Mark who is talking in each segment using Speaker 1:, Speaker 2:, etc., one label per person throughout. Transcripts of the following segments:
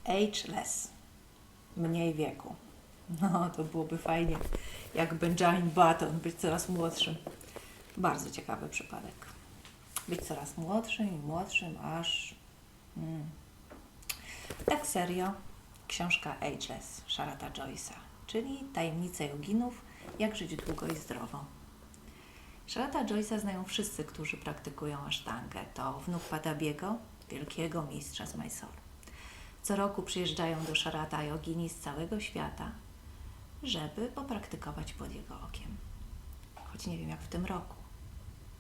Speaker 1: Ageless. Mniej wieku. No, to byłoby fajnie, jak Benjamin Button, być coraz młodszym. Bardzo ciekawy przypadek. Być coraz młodszym i młodszym, aż... Tak serio, książka Ageless, Sharata Joyce'a, czyli Tajemnice joginów, jak żyć długo i zdrowo. Sharata Joyce'a znają wszyscy, którzy praktykują asztangę. To wnuk Patabiego, wielkiego mistrza z Mysore. Co roku przyjeżdżają do Sharata jogini z całego świata, żeby popraktykować pod jego okiem. Choć nie wiem, jak w tym roku.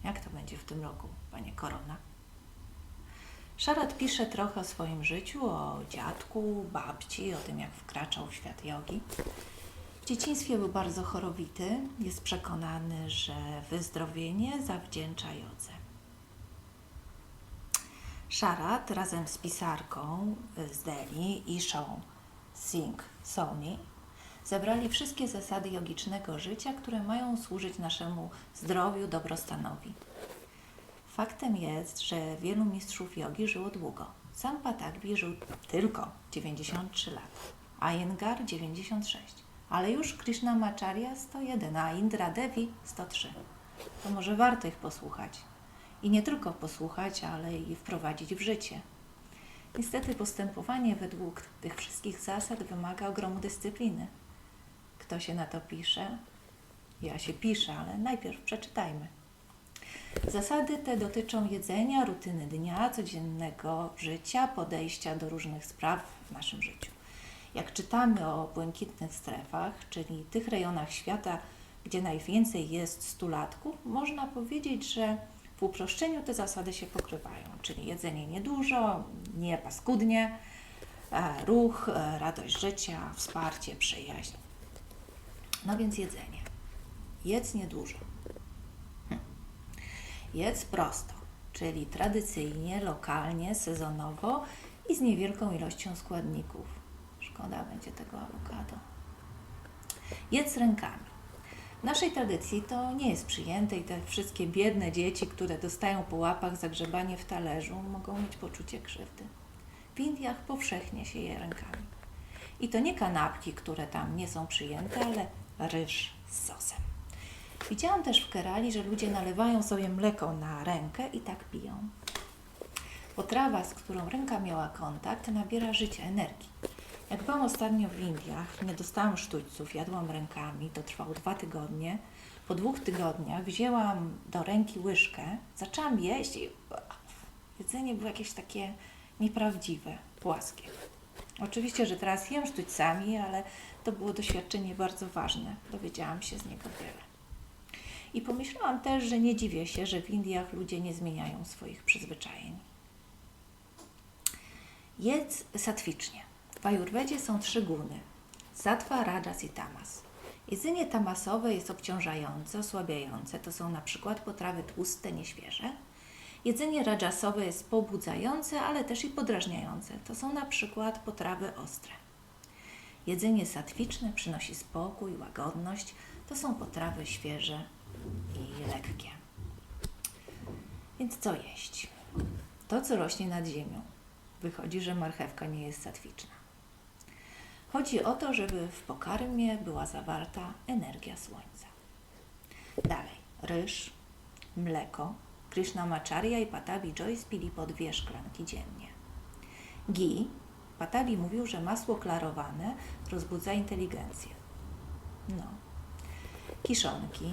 Speaker 1: Jak to będzie w tym roku, panie Korona? Sharat pisze trochę o swoim życiu, o dziadku, babci, o tym, jak wkraczał w świat jogi. W dzieciństwie był bardzo chorowity. Jest przekonany, że wyzdrowienie zawdzięcza jodze. Sharat razem z pisarką z Delhi, Ishą Singh Soni, zebrali wszystkie zasady jogicznego życia, które mają służyć naszemu zdrowiu, dobrostanowi. Faktem jest, że wielu mistrzów jogi żyło długo. Sam Pattabhi żył tylko 93 lata, Iyengar 96, ale już Krishnamacharya 101, a Indra Devi 103. To może warto ich posłuchać. I nie tylko posłuchać, ale i wprowadzić w życie. Niestety postępowanie według tych wszystkich zasad wymaga ogromu dyscypliny. Kto się na to pisze? Ja się piszę, ale najpierw przeczytajmy. Zasady te dotyczą jedzenia, rutyny dnia, codziennego życia, podejścia do różnych spraw w naszym życiu. Jak czytamy o błękitnych strefach, czyli tych rejonach świata, gdzie najwięcej jest stulatków, można powiedzieć, że w uproszczeniu te zasady się pokrywają, czyli jedzenie niedużo, nie paskudnie, ruch, radość życia, wsparcie, przyjaźń. No więc jedzenie. Jedz niedużo. Jedz prosto, czyli tradycyjnie, lokalnie, sezonowo i z niewielką ilością składników. Szkoda będzie tego awokado. Jedz rękami. W naszej tradycji to nie jest przyjęte i te wszystkie biedne dzieci, które dostają po łapach za grzebanie w talerzu, mogą mieć poczucie krzywdy. W Indiach powszechnie się je rękami. I to nie kanapki, które tam nie są przyjęte, ale ryż z sosem. Widziałam też w Kerali, że ludzie nalewają sobie mleko na rękę i tak piją. Potrawa, z którą ręka miała kontakt, nabiera życia, energii. Jak byłam ostatnio w Indiach, nie dostałam sztućców, jadłam rękami, to trwało 2 tygodnie. Po 2 tygodniach wzięłam do ręki łyżkę, zaczęłam jeść i jedzenie było jakieś takie nieprawdziwe, płaskie. Oczywiście, że teraz jem sztućcami, ale to było doświadczenie bardzo ważne. Dowiedziałam się z niego wiele. I pomyślałam też, że nie dziwię się, że w Indiach ludzie nie zmieniają swoich przyzwyczajeń. Jedz satwicznie. W Ajurwedzie są 3 guny: sattva, rajas i tamas. Jedzenie tamasowe jest obciążające, osłabiające. To są na przykład potrawy tłuste, nieświeże. Jedzenie rajasowe jest pobudzające, ale też i podrażniające. To są na przykład potrawy ostre. Jedzenie satwiczne przynosi spokój, łagodność. To są potrawy świeże i lekkie. Więc co jeść? To, co rośnie nad ziemią. Wychodzi, że marchewka nie jest satwiczna. Chodzi o to, żeby w pokarmie była zawarta energia słońca. Dalej, ryż, mleko. Krishnamacharya i Pattabhi Joyce pili po 2 szklanki dziennie. Ghee. Pattabhi mówił, że masło klarowane rozbudza inteligencję. No. Kiszonki.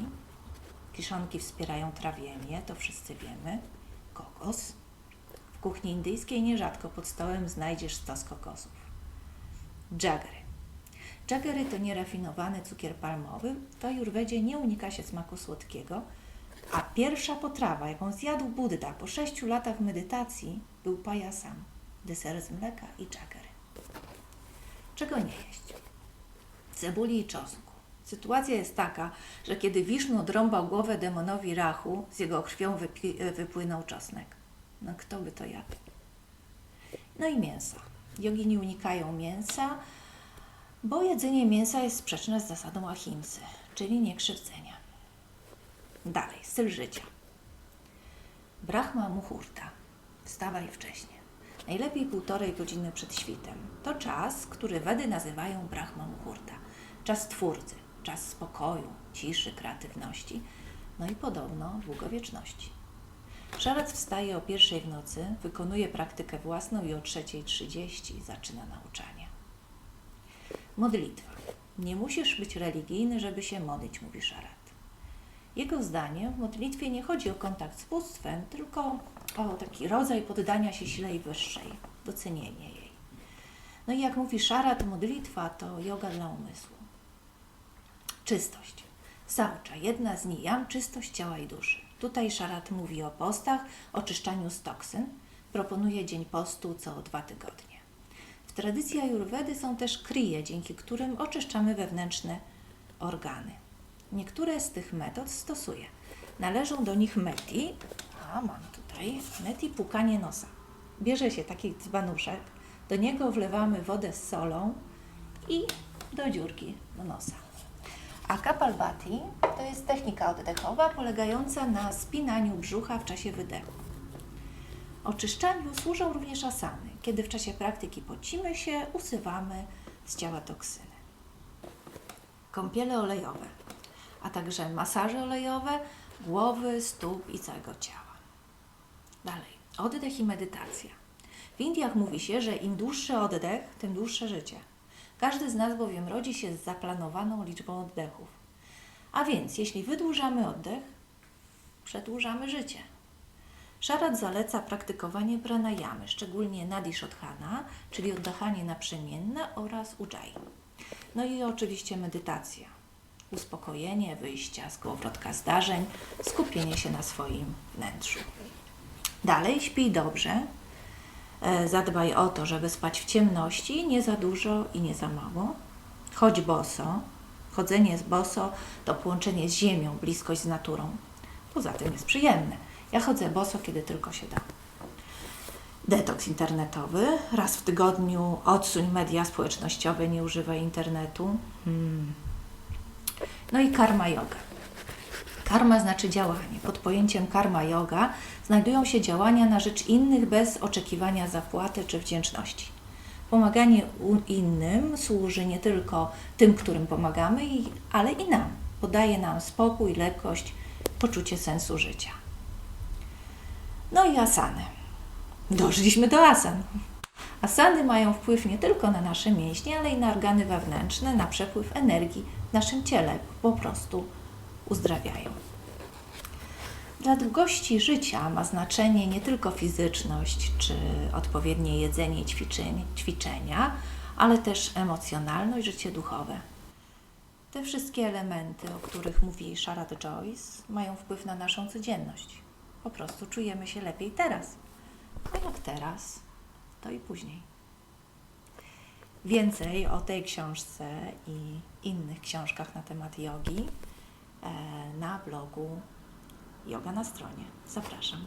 Speaker 1: Kiszonki wspierają trawienie, to wszyscy wiemy. Kokos. W kuchni indyjskiej nierzadko pod stołem znajdziesz stos kokosów. Dżagery. Dżagery to nierafinowany cukier palmowy. W Ajurwedzie nie unika się smaku słodkiego, a pierwsza potrawa, jaką zjadł Buddha po 6 latach medytacji, był payasam, deser z mleka i dżagery. Czego nie jeść? Cebuli i czosnku. Sytuacja jest taka, że kiedy Wisznu odrąbał głowę demonowi Rahu, z jego krwią wypłynął czosnek. No kto by to jadł? No i mięsa. Jogini unikają mięsa, bo jedzenie mięsa jest sprzeczne z zasadą ahimsy, czyli niekrzywdzenia. Dalej, styl życia. Brahma muhurta. Wstawaj wcześnie. Najlepiej 1,5 godziny przed świtem. To czas, który Wedy nazywają Brahma Muhurta. Czas twórcy, czas spokoju, ciszy, kreatywności, no i podobno długowieczności. Szarac wstaje o 1:00 w nocy, wykonuje praktykę własną i o 3:30 zaczyna nauczanie. Modlitwa. Nie musisz być religijny, żeby się modlić, mówi Szarat. Jego zdaniem w modlitwie nie chodzi o kontakt z bóstwem, tylko o taki rodzaj poddania się sile wyższej, docenienie jej. No i jak mówi Szarat, modlitwa to joga dla umysłu. Czystość. Saucza, jedna z nijam, czystość ciała i duszy. Tutaj Szarat mówi o postach, oczyszczaniu z toksyn. Proponuje dzień postu co 2 tygodnie. W tradycji ajurwedy są też krije, dzięki którym oczyszczamy wewnętrzne organy. Niektóre z tych metod stosuję. Należą do nich meti, mam tutaj, meti płukanie nosa. Bierze się taki dzbanuszek, do niego wlewamy wodę z solą i do dziurki do nosa. A Kapalbhati to jest technika oddechowa polegająca na spinaniu brzucha w czasie wydechu. Oczyszczaniu służą również asany, kiedy w czasie praktyki pocimy się, usuwamy z ciała toksyny. Kąpiele olejowe, a także masaże olejowe głowy, stóp i całego ciała. Dalej, oddech i medytacja. W Indiach mówi się, że im dłuższy oddech, tym dłuższe życie. Każdy z nas bowiem rodzi się z zaplanowaną liczbą oddechów. A więc, jeśli wydłużamy oddech, przedłużamy życie. Szarat zaleca praktykowanie pranayamy, szczególnie nadi shodhana, czyli oddechanie naprzemienne oraz ujjayi. No i oczywiście medytacja. Uspokojenie, wyjścia z kołowrotka zdarzeń, skupienie się na swoim wnętrzu. Dalej, śpij dobrze. Zadbaj o to, żeby spać w ciemności, nie za dużo i nie za mało. Chodź boso. Chodzenie z boso to połączenie z ziemią, bliskość z naturą. Poza tym jest przyjemne. Ja chodzę boso, kiedy tylko się da. Detoks internetowy. Raz w tygodniu odsuń media społecznościowe, nie używaj internetu. No i karma yoga. Karma znaczy działanie. Pod pojęciem karma yoga znajdują się działania na rzecz innych bez oczekiwania zapłaty czy wdzięczności. Pomaganie innym służy nie tylko tym, którym pomagamy, ale i nam. Podaje nam spokój, lekkość, poczucie sensu życia. No i asany. Doszliśmy do asan. Asany mają wpływ nie tylko na nasze mięśnie, ale i na organy wewnętrzne, na przepływ energii w naszym ciele. Po prostu uzdrawiają. Dla długości życia ma znaczenie nie tylko fizyczność czy odpowiednie jedzenie i ćwiczenia, ale też emocjonalność, życie duchowe. Te wszystkie elementy, o których mówi Sharath Joyce, mają wpływ na naszą codzienność. Po prostu czujemy się lepiej teraz. A jak teraz, to i później. Więcej o tej książce i innych książkach na temat jogi na blogu Yoga na stronie. Zapraszam.